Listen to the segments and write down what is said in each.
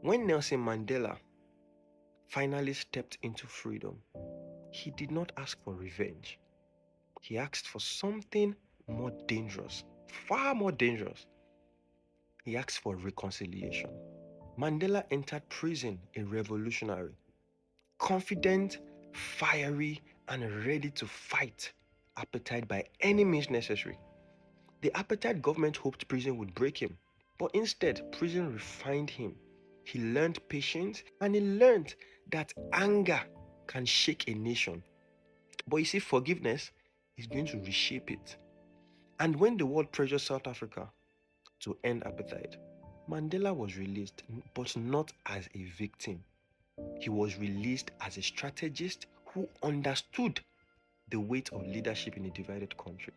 When Nelson Mandela finally stepped into freedom, he did not ask for revenge. He asked for something more dangerous, far more dangerous. He asked for reconciliation. Mandela entered prison a revolutionary, confident, fiery, and ready to fight apartheid by any means necessary. The apartheid government hoped prison would break him, but instead, prison refined him. He learned patience and he learned that anger can shake a nation. But you see, forgiveness is going to reshape it. And when the world pressured South Africa to end apartheid, Mandela was released, but not as a victim. He was released as a strategist who understood the weight of leadership in a divided country.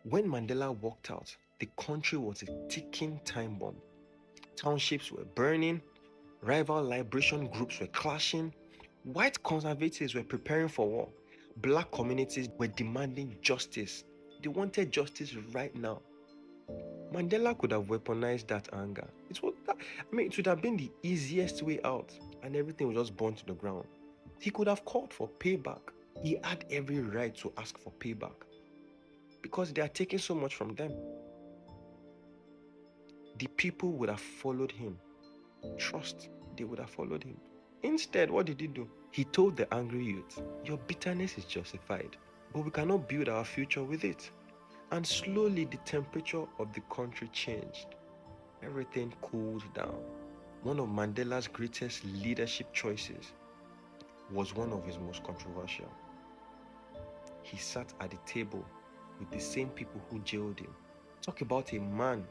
When Mandela walked out, the country was a ticking time bomb. Townships were burning, rival liberation groups were clashing, white conservatives were preparing for war, black communities were demanding justice. They wanted justice right now. Mandela could have weaponized that anger. It would have been the easiest way out, and everything was just burned to the ground. He could have called for payback. He had every right to ask for payback because they are taking so much from them. The people would have followed him. Trust, they would have followed him. Instead, what did he do? He told the angry youth, "Your bitterness is justified, but we cannot build our future with it." And slowly the temperature of the country changed. Everything cooled down. One of Mandela's greatest leadership choices was one of his most controversial. He sat at the table with the same people who jailed him. Talk about a man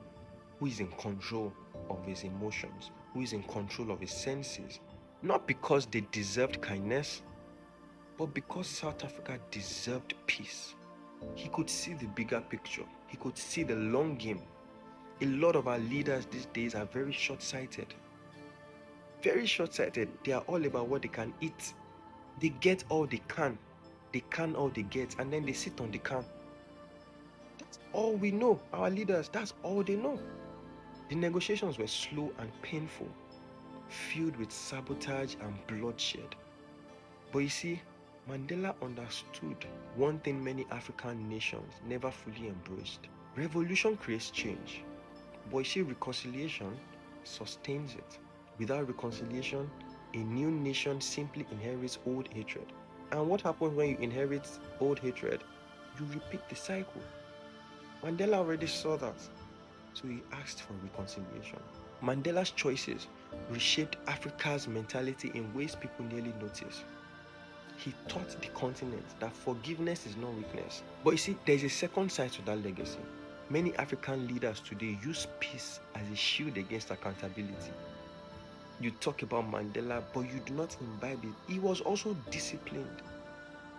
who is in control of his emotions, who is in control of his senses, not because they deserved kindness, but because South Africa deserved peace. He could see the bigger picture. He could see the long game. A lot of our leaders these days are very short-sighted. Very short-sighted. They are all about what they can eat. They get all they can. They can all they get, and then they sit on the can. That's all we know. Our leaders, that's all they know. The negotiations were slow and painful, filled with sabotage and bloodshed. But you see, Mandela understood one thing many African nations never fully embraced. Revolution creates change, but you see, reconciliation sustains it. Without reconciliation, a new nation simply inherits old hatred. And what happens when you inherit old hatred? You repeat the cycle. Mandela already saw that, so he asked for reconciliation. Mandela's choices reshaped Africa's mentality in ways people nearly notice. He taught the continent that forgiveness is not weakness. But you see, there's a second side to that legacy. Many African leaders today use peace as a shield against accountability. You talk about Mandela, but you do not imbibe it. He was also disciplined.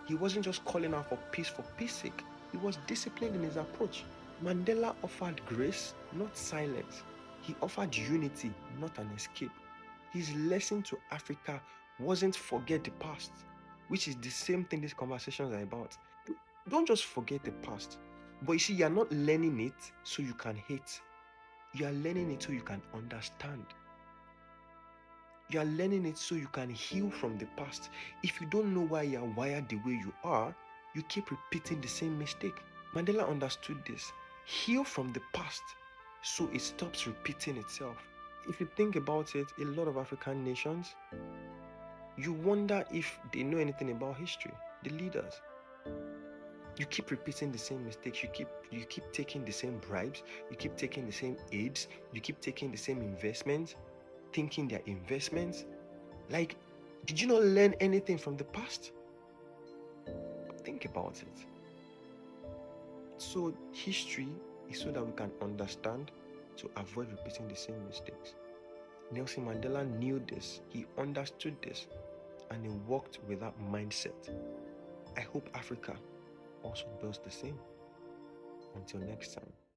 He wasn't just calling out for peace sake. He was disciplined in his approach. Mandela offered grace, not silence. He offered unity, not an escape. His lesson to Africa wasn't forget the past, which is the same thing these conversations are about. Don't just forget the past. But you see, you're not learning it so you can hate. You are learning it so you can understand. You are learning it so you can heal from the past. If you don't know why you are wired the way you are, you keep repeating the same mistake. Mandela understood this. Heal from the past so it stops repeating itself. If you think about it, a lot of African nations, you wonder if they know anything about history, the leaders. You keep repeating the same mistakes, you keep taking the same bribes, you keep taking the same aids, you keep taking the same investments, thinking they're investments. Like, did you not learn anything from the past? Think about it. So history is so that we can understand, to avoid repeating the same mistakes. Nelson Mandela knew this, he understood this, and he worked with that mindset. I hope Africa also does the same. Until next time.